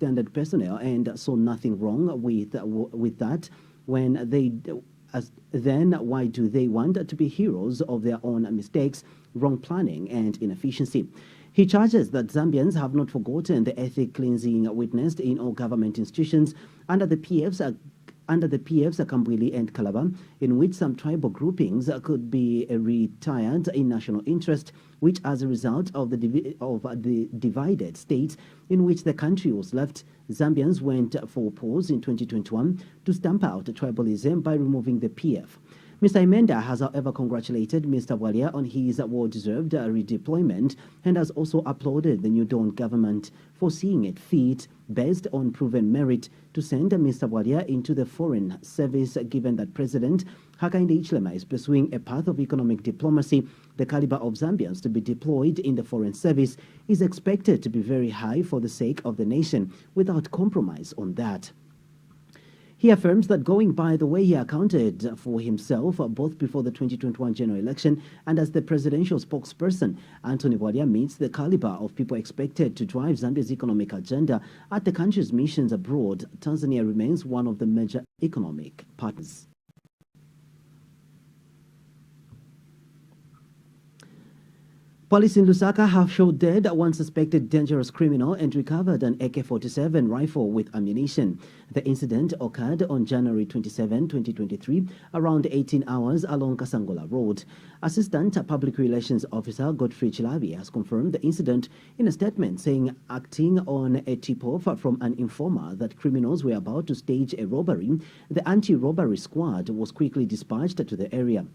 standard personnel and saw nothing wrong with that. Then why do they want to be heroes of their own mistakes, wrong planning, and inefficiency? He charges that Zambians have not forgotten the ethnic cleansing witnessed in all government institutions under the PF's Kambwili and Calabar, in which some tribal groupings could be retired in national interest, which as a result of the divided states in which the country was left, Zambians went for pause in 2021 to stamp out tribalism by removing the PF. Mr. Imenda has, however, congratulated Mr. Walia on his well-deserved redeployment and has also applauded the New Dawn government for seeing it fit, based on proven merit, to send Mr. Walia into the Foreign Service, given that President Hakainde Hichilema is pursuing a path of economic diplomacy. The caliber of Zambians to be deployed in the Foreign Service is expected to be very high for the sake of the nation, without compromise on that. He affirms that going by the way he accounted for himself both before the 2021 general election and as the presidential spokesperson, Anthony Walia meets the caliber of people expected to drive Zambia's economic agenda at the country's missions abroad. Tanzania remains one of the major economic partners. Police in Lusaka have shot dead one suspected dangerous criminal and recovered an AK-47 rifle with ammunition. The incident occurred on January 27, 2023, around 18 hours along Kasangola Road. Assistant Public Relations Officer Godfrey Chilabi has confirmed the incident in a statement, saying acting on a tip-off from an informer that criminals were about to stage a robbery, the anti-robbery squad was quickly dispatched to the area.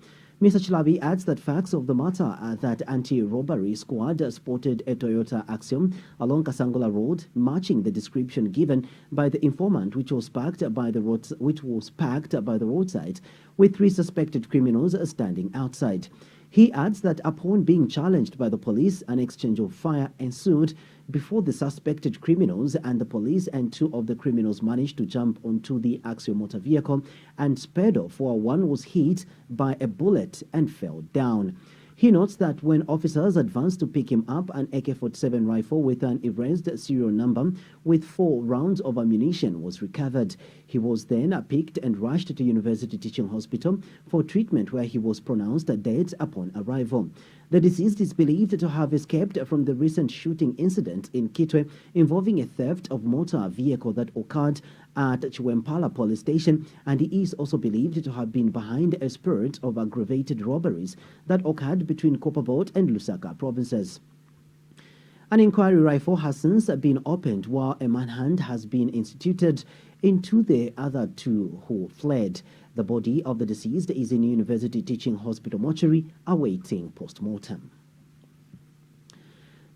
Mr. Chilabi adds that facts of the matter are that anti-robbery squad spotted a Toyota Axiom along Kasangola Road, matching the description given by the informant, which was packed by the roadside, with 3 suspected criminals standing outside. He adds that upon being challenged by the police, an exchange of fire ensued before the suspected criminals and the police and 2 of the criminals managed to jump onto the Axiom motor vehicle and sped off, while one was hit by a bullet and fell down. He notes that when officers advanced to pick him up, an AK-47 rifle with an erased serial number with 4 rounds of ammunition was recovered. He was then picked and rushed to University Teaching Hospital for treatment, where he was pronounced dead upon arrival. The deceased is believed to have escaped from the recent shooting incident in Kitwe involving a theft of motor vehicle that occurred at Chiwempala police station, and he is also believed to have been behind a spurt of aggravated robberies that occurred between Copperbelt and Lusaka provinces. An inquiry rifle has since been opened, while a manhunt has been instituted into the other 2 who fled. The body of the deceased is in University Teaching Hospital mortuary awaiting post-mortem.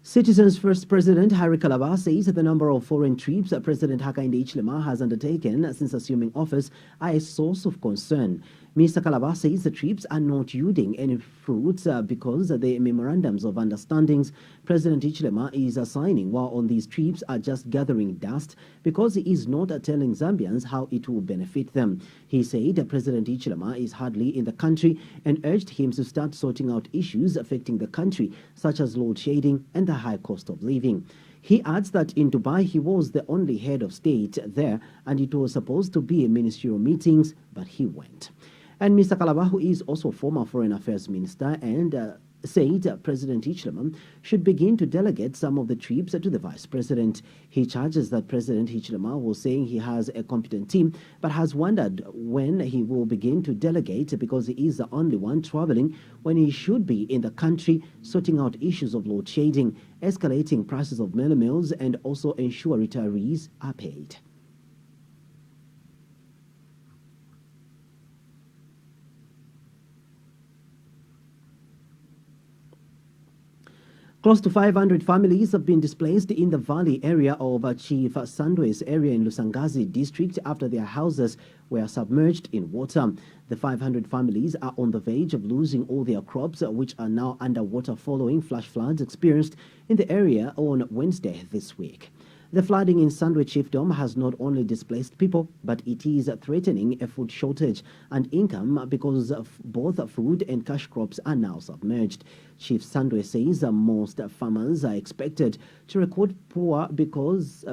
Citizens First President Harry Calabar says the number of foreign trips President Hakainde Hichilema has undertaken since assuming office are a source of concern. Mr. Calabar says the trips are not yielding any fruits because the memorandums of understandings President Hichilema is signing while on these trips are just gathering dust because he is not telling Zambians how it will benefit them. He said President Hichilema is hardly in the country and urged him to start sorting out issues affecting the country, such as load shedding and the high cost of living. He adds that in Dubai he was the only head of state there and it was supposed to be ministerial meetings, but he went. And Mr. Calabar, who is also former Foreign Affairs Minister, and said President Hichilema should begin to delegate some of the trips to the Vice President. He charges that President Hichilema was saying he has a competent team, but has wondered when he will begin to delegate because he is the only one traveling when he should be in the country sorting out issues of load shedding, escalating prices of meals, and also ensure retirees are paid. Close to 500 families have been displaced in the valley area of Chief Sandway's area in Lusangazi district after their houses were submerged in water. The 500 families are on the verge of losing all their crops, which are now underwater following flash floods experienced in the area on Wednesday this week. The flooding in Sandwe Chiefdom has not only displaced people, but it is threatening a food shortage and income because both food and cash crops are now submerged. Chief Sandwe says most farmers are expected to record poor because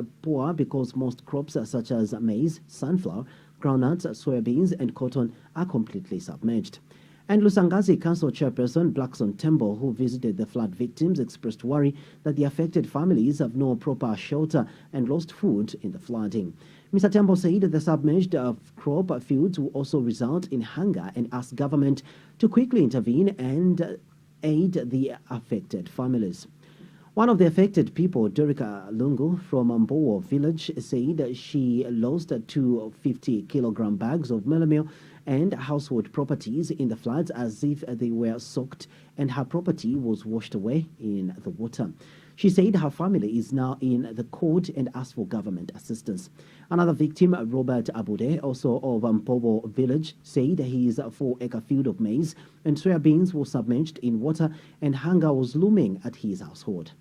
most crops such as maize, sunflower, groundnuts, soybeans and cotton are completely submerged. And Lusangazi Council Chairperson Blackson Tembo, who visited the flood victims, expressed worry that the affected families have no proper shelter and lost food in the flooding. Mr. Tembo said the submerged crop fields will also result in hunger and asked government to quickly intervene and aid the affected families. One of the affected people, Dorika Lungu from Mbowo village, said she lost 2 50-kilogram bags of melamine and household properties in the floods as if they were soaked and her property was washed away in the water. She said her family is now in the court and asked for government assistance. Another victim, Robert Abude, also of Mpobo village, said his 4-acre field of maize and soybeans were submerged in water and hunger was looming at his household.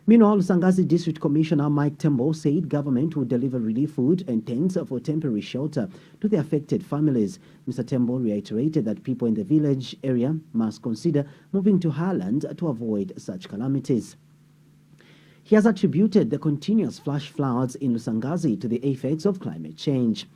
Meanwhile, Lusangazi District Commissioner Mike Tembo said government will deliver relief food and tents for temporary shelter to the affected families. Mr. Tembo reiterated that people in the village area must consider moving to highland to avoid such calamities. He has attributed the continuous flash floods in Lusangazi to the effects of climate change.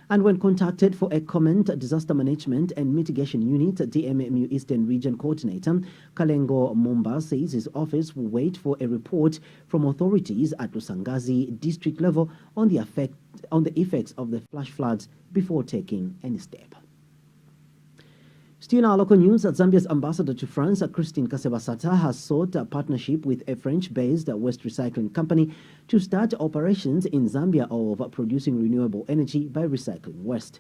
And when contacted for a comment, Disaster Management and Mitigation Unit, DMMU Eastern Region Coordinator Kalengo Mumba says his office will wait for a report from authorities at Lusangazi district level on the effects of the flash floods before taking any step. Still in our local news, Zambia's ambassador to France, Christine Kasebasata, has sought a partnership with a French-based waste recycling company to start operations in Zambia of producing renewable energy by recycling waste.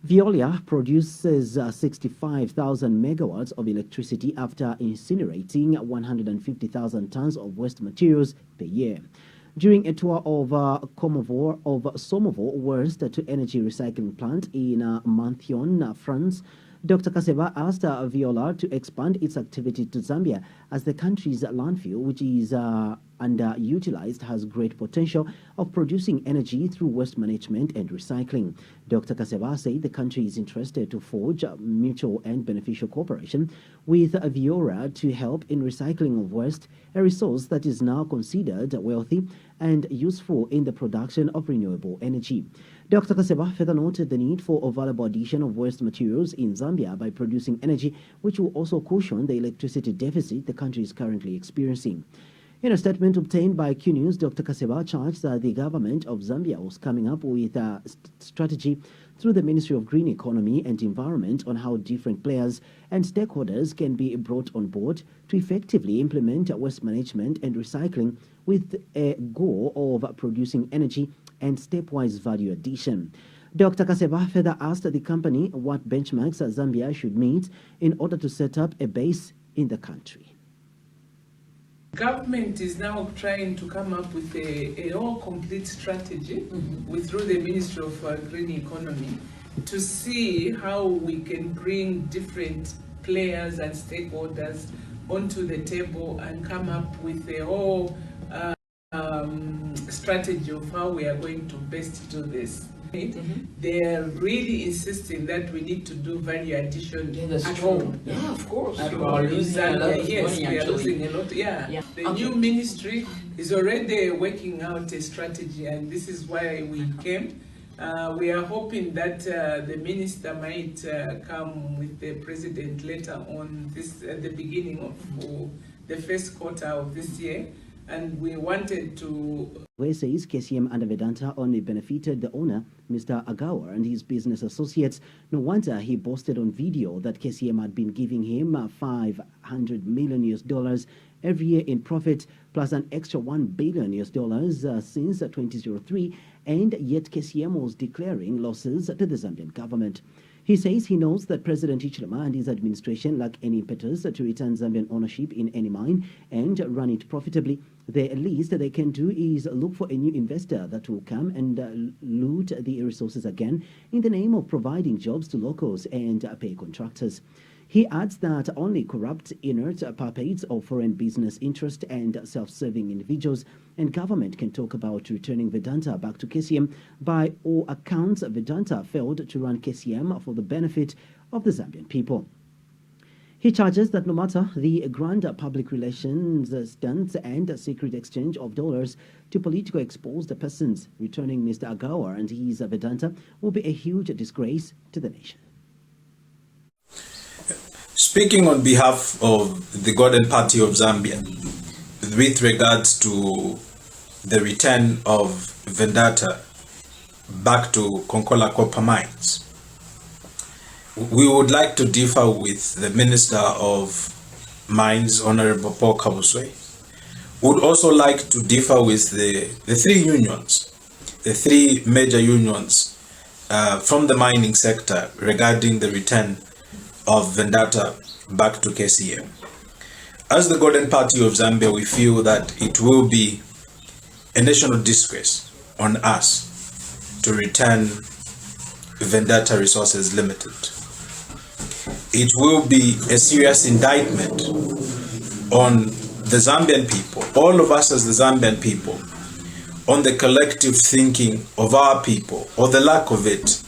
Veolia produces 65,000 megawatts of electricity after incinerating 150,000 tons of waste materials per year. During a tour of Somovo waste to energy recycling plant in Manthion, France, Dr. Kaseba asked Viola to expand its activity to Zambia as the country's landfill, which is underutilized, has great potential of producing energy through waste management and recycling. Dr. Kaseba said the country is interested to forge mutual and beneficial cooperation with Viola to help in recycling of waste, a resource that is now considered wealthy and useful in the production of renewable energy. Dr. Kaseba further noted the need for a valuable addition of waste materials in Zambia by producing energy, which will also cushion the electricity deficit the country is currently experiencing. In a statement obtained by Q News, Dr. Kaseba charged that the government of Zambia was coming up with a strategy through the Ministry of Green Economy and Environment on how different players and stakeholders can be brought on board to effectively implement waste management and recycling with a goal of producing energy and stepwise value addition. Dr. Kaseba further asked the company what benchmarks Zambia should meet in order to set up a base in the country. Government is now trying to come up with a all complete strategy through the Ministry of Green Economy to see how we can bring different players and stakeholders onto the table and come up with a whole strategy of how we are going to best do this. They are really insisting that we need to do value addition at home. Yeah, of course. We are losing a lot of money, we are losing a lot. The new ministry is already working out a strategy, and this is why we came. We are hoping that the minister might come with the president later on this at the beginning of the first quarter of this year. And we wanted to... Where says KCM and Vedanta only benefited the owner, Mr. Agawa, and his business associates. No wonder he boasted on video that KCM had been giving him $500 million every year in profit, plus an extra $1 billion since 2003, and yet KCM was declaring losses to the Zambian government. He says he knows that President Hichilema and his administration lack any impetus to return Zambian ownership in any mine and run it profitably. The least they can do is look for a new investor that will come and loot the resources again in the name of providing jobs to locals and pay contractors. He adds that only corrupt, inert puppets of foreign business interest and self-serving individuals and government can talk about returning Vedanta back to KCM. By all accounts, Vedanta failed to run KCM for the benefit of the Zambian people. He charges that no matter the grand public relations stunts and secret exchange of dollars to politically exposed persons, returning Mr. Agawa and his Vedanta will be a huge disgrace to the nation. Speaking on behalf of the Golden Party of Zambia, with regards to the return of Vendetta back to Konkola Copper Mines, we would like to differ with the Minister of Mines, Honorable Paul Kabuswe. We would also like to differ with the three unions, the three major unions from the mining sector regarding the return of Vendetta back to KCM. As the Golden Party of Zambia, we feel that it will be a national disgrace on us to return Vendetta Resources Limited. It will be a serious indictment on the Zambian people, all of us as the Zambian people, on the collective thinking of our people, or the lack of it,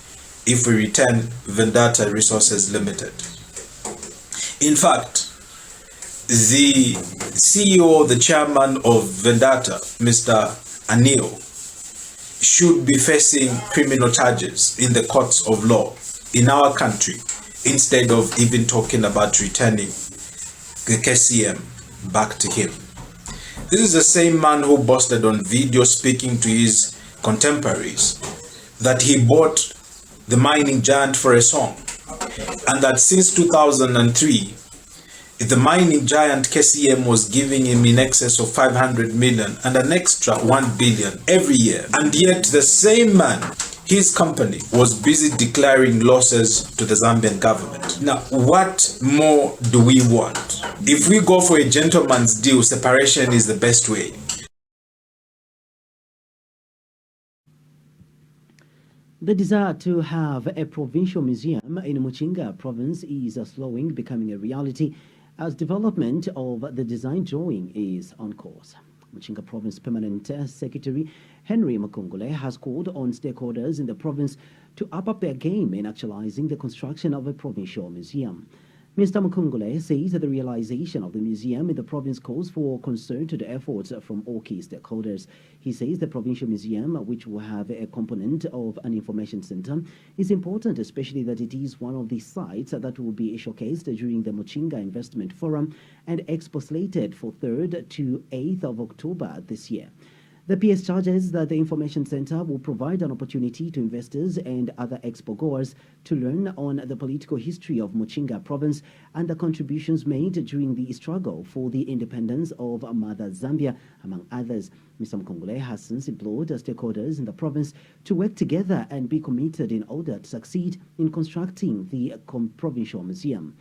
if we return Vendetta Resources Limited. In fact, the CEO, the chairman of Vendetta, Mr. Anil, should be facing criminal charges in the courts of law in our country, instead of even talking about returning the KCM back to him. This is the same man who boasted on video speaking to his contemporaries that he bought the mining giant for a song, and that since 2003, the mining giant KCM was giving him in excess of 500 million and an extra 1 billion every year. And yet the same man, his company, was busy declaring losses to the Zambian government. Now, what more do we want? If we go for a gentleman's deal, separation is the best way. The desire to have a provincial museum in Muchinga province is slowing becoming a reality as development of the design drawing is on course. Muchinga Province Permanent Secretary Henry Makungule has called on stakeholders in the province to up their game in actualizing the construction of a provincial museum. Mr. Makungule says that the realization of the museum in the province calls for concerted efforts from all key stakeholders. He says the provincial museum, which will have a component of an information center, is important, especially that it is one of the sites that will be showcased during the Muchinga Investment Forum and expo slated for 3rd to 8th of October this year. The PS charges that the information center will provide an opportunity to investors and other expo goers to learn on the political history of Muchinga province and the contributions made during the struggle for the independence of Mother Zambia, among others. Mr. Mkongole has since implored stakeholders in the province to work together and be committed in order to succeed in constructing the provincial museum.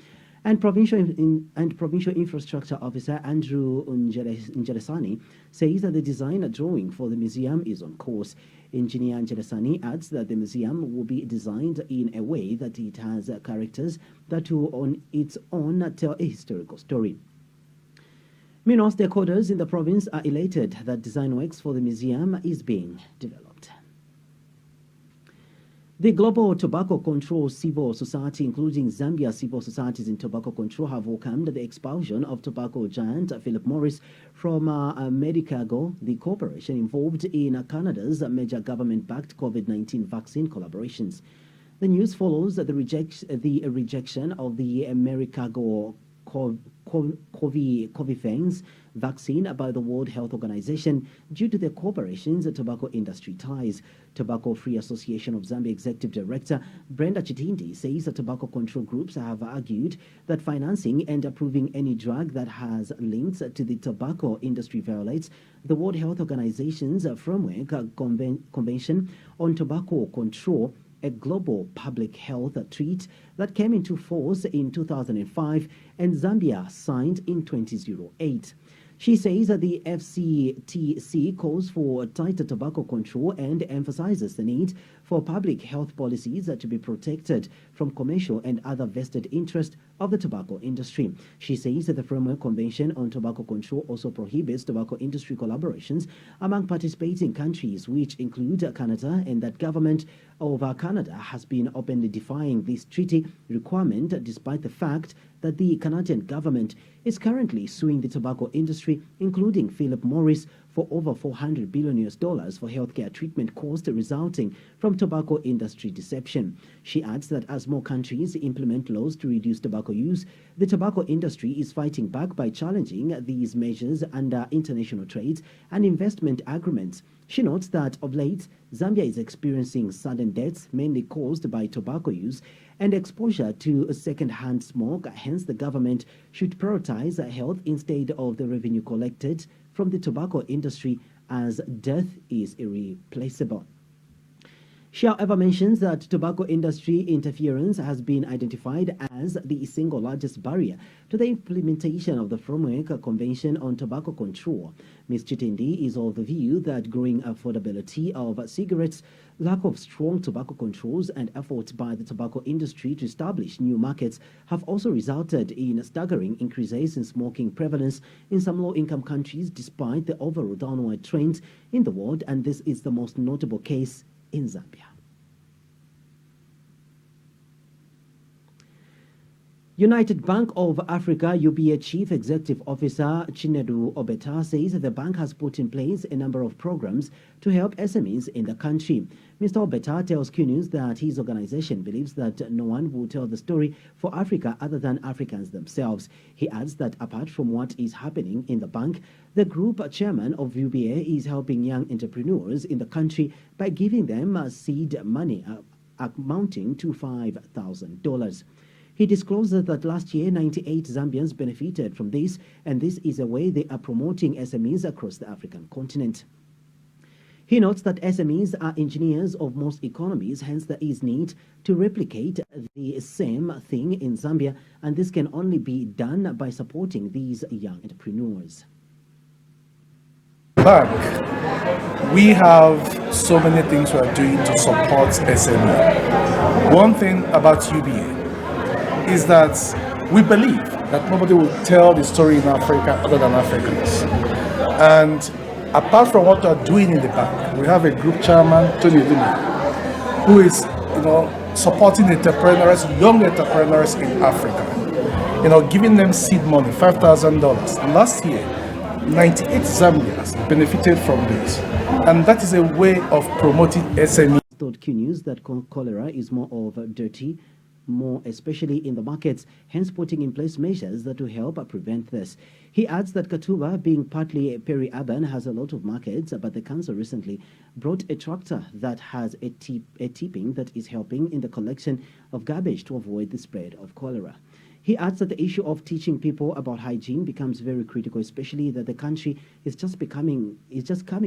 And Provincial Infrastructure Officer Andrew Njelesani says that the design drawing for the museum is on course. Engineer Njelesani adds that the museum will be designed in a way that it has characters that will on its own tell a historical story. Meanwhile, stakeholders in the province are elated that design works for the museum is being developed. The Global Tobacco Control Civil Society, including Zambia civil societies in tobacco control, have welcomed the expulsion of tobacco giant Philip Morris from Medicago, the corporation involved in Canada's major government-backed COVID-19 vaccine collaborations. The news follows the rejection of the Medicago Qtv vaccine by the World Health Organization due to the corporation's tobacco industry ties. Tobacco Free Association of Zambia Executive Director Brenda Chitindi says that tobacco control groups have argued that financing and approving any drug that has links to the tobacco industry violates the World Health Organization's Framework Convention on Tobacco Control, a global public health treaty that came into force in 2005 and Zambia signed in 2008. She says that the FCTC calls for tighter tobacco control and emphasizes the need for public health policies to be protected from commercial and other vested interests of the tobacco industry. She says that the Framework Convention on Tobacco Control also prohibits tobacco industry collaborations among participating countries, which include Canada, and that government of Canada has been openly defying this treaty requirement, despite the fact that the Canadian government is currently suing the tobacco industry, including Philip Morris, for over $400 billion for healthcare treatment costs resulting from tobacco industry deception. She adds that as more countries implement laws to reduce tobacco use, the tobacco industry is fighting back by challenging these measures under international trade and investment agreements. She notes that of late, Zambia is experiencing sudden deaths, mainly caused by tobacco use and exposure to second-hand smoke. Hence, the government should prioritize health instead of the revenue collected from the tobacco industry, as death is irreplaceable. She, however, mentions that tobacco industry interference has been identified as the single largest barrier to the implementation of the Framework Convention on Tobacco Control. Ms. Chitindi is of the view that growing affordability of cigarettes, lack of strong tobacco controls, and efforts by the tobacco industry to establish new markets have also resulted in staggering increases in smoking prevalence in some low-income countries, despite the overall downward trend in the world, and this is the most notable case in Zambia. United Bank of Africa UBA Chief Executive Officer Chinedu Obeta says the bank has put in place a number of programs to help SMEs in the country. Mr. Obeta tells Q News that his organization believes that no one will tell the story for Africa other than Africans themselves. He adds that apart from what is happening in the bank, the group chairman of UBA is helping young entrepreneurs in the country by giving them seed money amounting to $5,000. He discloses that last year, 98 Zambians benefited from this, and this is a way they are promoting SMEs across the African continent. He notes that SMEs are engineers of most economies, hence there is need to replicate the same thing in Zambia, and this can only be done by supporting these young entrepreneurs. Bank, we have so many things we are doing to support SME. One thing about UBA is that we believe that nobody will tell the story in Africa other than Africans. And apart from what we are doing in the bank, we have a group chairman, Tony Lumi, who is, supporting entrepreneurs, young entrepreneurs in Africa. Giving them seed money, $5,000. And last year, 98 Zambians benefited from this. And that is a way of promoting SME. Told Q News that cholera is more of dirty, more especially in the markets, hence putting in place measures that will help prevent this. He adds that Katuba, being partly peri-urban, has a lot of markets, but the council recently brought a tractor that has a tipping that is helping in the collection of garbage to avoid the spread of cholera. He adds that the issue of teaching people about hygiene becomes very critical, especially that the country is just coming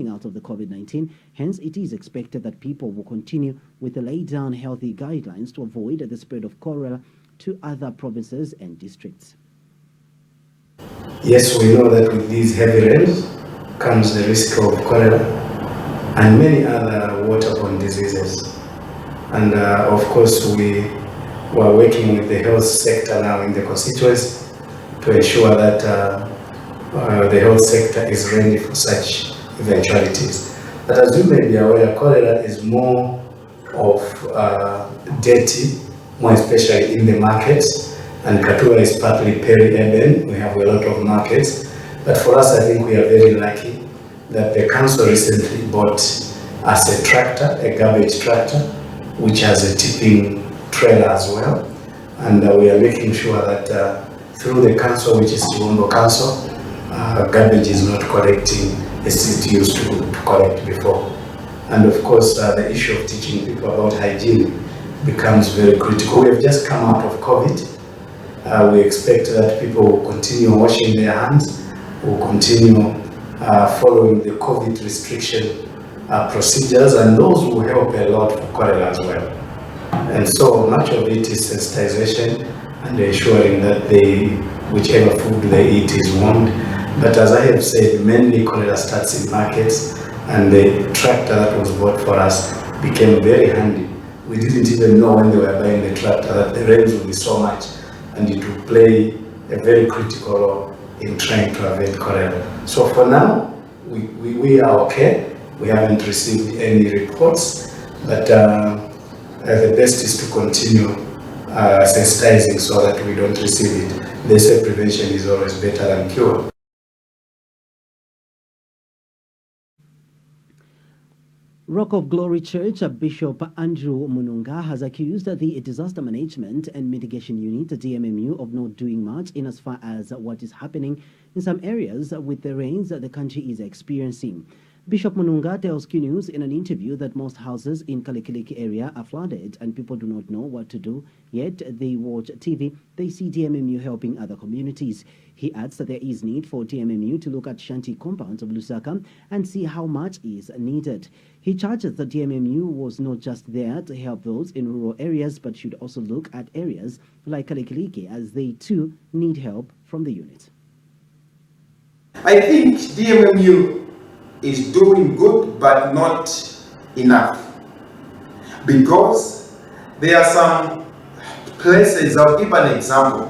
out of the COVID-19. Hence, it is expected that people will continue with the laid down healthy guidelines to avoid the spread of cholera to other provinces and districts. Yes, we know that with these heavy rains comes the risk of cholera and many other waterborne diseases. And of course, we are working with the health sector now in the constituency to ensure that the health sector is ready for such eventualities. But as you may be aware, cholera is more of dirty, more especially in the markets, and Katua is partly peri-urban. We have a lot of markets. But for us, I think we are very lucky that the council recently bought us a tractor, a garbage tractor, which has a tipping trailer as well, and we are making sure that through the council, which is Chibondo Council, garbage is not collecting as it used to collect before. And of course, the issue of teaching people about hygiene becomes very critical. We have just come out of COVID. We expect that people will continue washing their hands, will continue following the COVID restriction procedures, and those will help a lot for cholera as well. And so much of it is sensitization and ensuring that whichever food they eat is warmed. But as I have said, mainly cholera starts in markets, and the tractor that was bought for us became very handy. We didn't even know when they were buying the tractor that the rains would be so much, and it would play a very critical role in trying to avoid cholera. So for now, we are okay. We haven't received any reports, but the best is to continue sensitizing so that we don't receive it. They say prevention is always better than cure. Rock of Glory Church Bishop Andrew Mununga has accused the Disaster Management and Mitigation Unit, DMMU, of not doing much in as far as what is happening in some areas with the rains that the country is experiencing. Bishop Mununga tells Q News in an interview that most houses in Kalikiliki area are flooded and people do not know what to do, yet they watch TV, they see DMMU helping other communities. He adds that there is need for DMMU to look at shanty compounds of Lusaka and see how much is needed. He charges that DMMU was not just there to help those in rural areas, but should also look at areas like Kalikiliki, as they too need help from the unit. I think DMMU is doing good, but not enough, because there are some places. I'll give an example.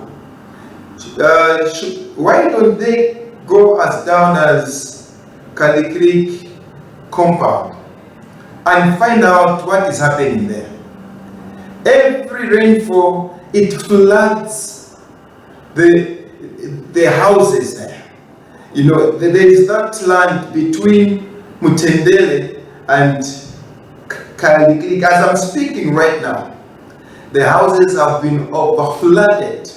Why don't they go as down as Kalikiliki compound and find out what is happening there? Every rainfall, it floods the houses there. You know, there is that land between Mutendele and Kalikiliki. As I'm speaking right now, the houses have been overflooded,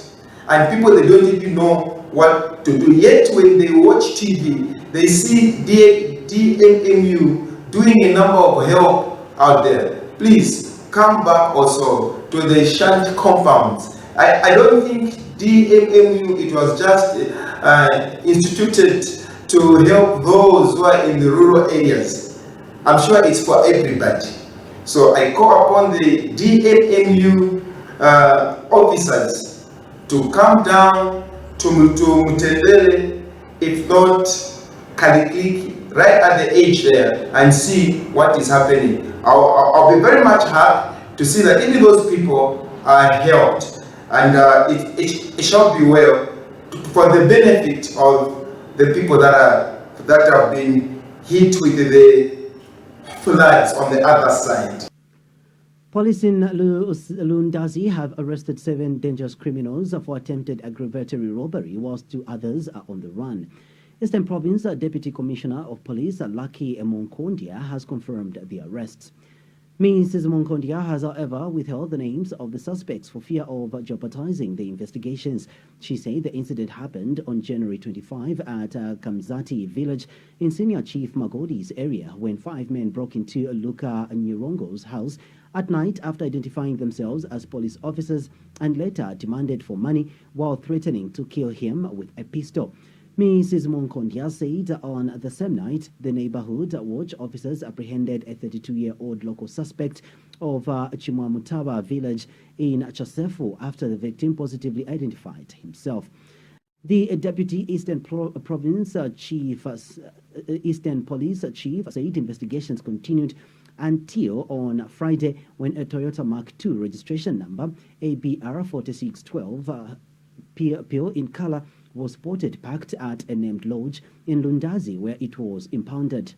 and people, they don't even know what to do. Yet when they watch TV, they see DMMU doing a number of help out there. Please come back also to the shanty compounds. I don't think DMMU, it was just instituted to help those who are in the rural areas. I'm sure it's for everybody. So I call upon the DMMU officers to come down to Mutendele, if not Kalikiliki, right at the edge there, and see what is happening. I'll be very much happy to see that even those people are helped, and it shall be well for the benefit of the people that have been hit with the floods on the other side. Police in Lundazi have arrested 7 dangerous criminals for attempted aggravated robbery, whilst 2 others are on the run. Eastern Province Deputy Commissioner of Police Lucky Monkondia has confirmed the arrests. Mrs. Monkondia has, however, withheld the names of the suspects for fear of jeopardizing the investigations. She said the incident happened on January 25 at Kamzati village in Senior Chief Magodi's area when 5 men broke into Luka Nyirongo's house at night after identifying themselves as police officers and later demanded for money while threatening to kill him with a pistol. Mrs. Monkondia said on the same night, the neighborhood watch officers apprehended a 32-year-old local suspect of Chimwamutaba village in Chasefu after the victim positively identified himself. The Deputy Eastern Province Chief, Eastern Police Chief said investigations continued until on Friday when a Toyota Mark II registration number ABR 4612 pale in color was spotted parked at a named lodge in Lundazi where it was impounded.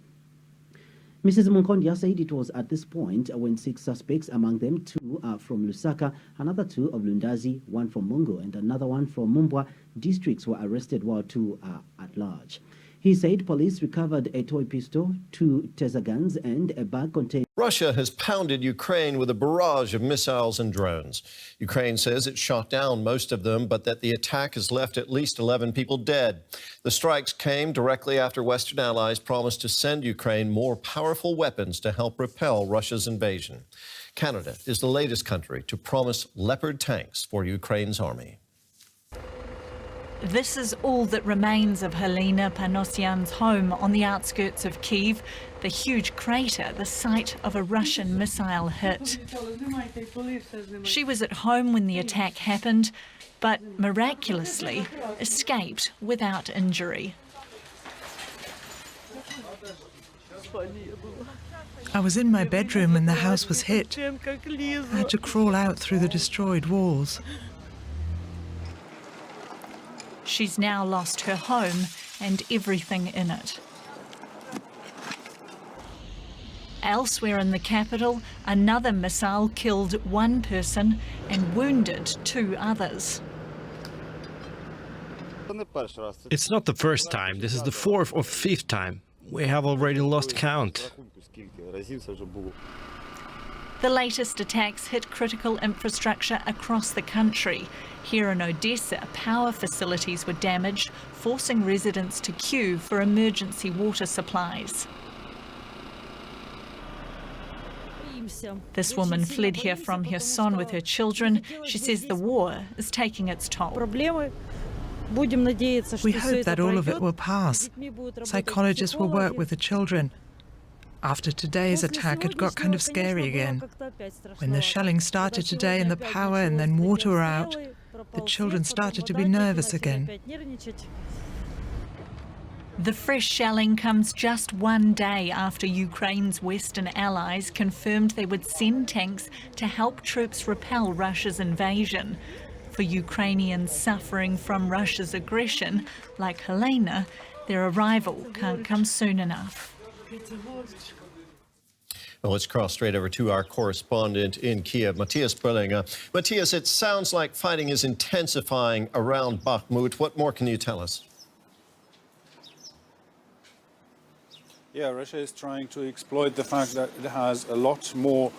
Mrs. Monkondia said it was at this point when 6 suspects, among them 2 are from Lusaka, another 2 of Lundazi, 1 from Mungo and another 1 from Mumbwa districts were arrested while 2 are at large. He said police recovered a toy pistol, 2 taser guns and a bag containing... Russia has pounded Ukraine with a barrage of missiles and drones. Ukraine says it shot down most of them, but that the attack has left at least 11 people dead. The strikes came directly after Western allies promised to send Ukraine more powerful weapons to help repel Russia's invasion. Canada is the latest country to promise Leopard tanks for Ukraine's army. This is all that remains of Helena Panosyan's home on the outskirts of Kyiv, the huge crater, the site of a Russian missile hit. She was at home when the attack happened, but miraculously escaped without injury. I was in my bedroom when the house was hit. I had to crawl out through the destroyed walls. She's now lost her home and everything in it. Elsewhere in the capital, another missile killed one person and wounded 2 others. It's not the first time. This is the 4th or 5th time. We have already lost count. The latest attacks hit critical infrastructure across the country. Here in Odessa, power facilities were damaged, forcing residents to queue for emergency water supplies. This woman fled here from Kherson with her children. She says the war is taking its toll. We hope that all of it will pass. Psychologists will work with the children. After today's attack, it got kind of scary again. When the shelling started today and the power and then water were out, the children started to be nervous again. The fresh shelling comes just one day after Ukraine's Western allies confirmed they would send tanks to help troops repel Russia's invasion. For Ukrainians suffering from Russia's aggression, like Helena, their arrival can't come soon enough. Well, let's cross straight over to our correspondent in Kiev, Matthias Bölling. Matthias, it sounds like fighting is intensifying around Bakhmut. What more can you tell us? Yeah, Russia is trying to exploit the fact that it has a lot more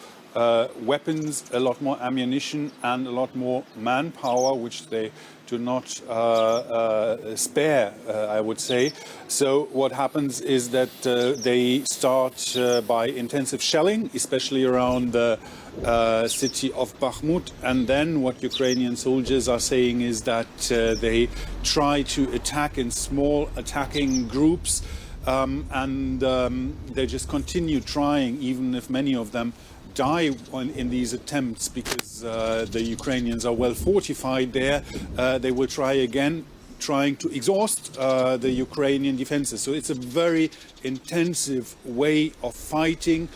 weapons, a lot more ammunition, and a lot more manpower, which they do not spare, I would say. So what happens is that they start by intensive shelling, especially around the city of Bakhmut, and then what Ukrainian soldiers are saying is that they try to attack in small attacking groups, and they just continue trying, even if many of them die in these attempts, because the Ukrainians are well fortified there. They will try again, trying to exhaust the Ukrainian defenses. So it's a very intensive way of fighting.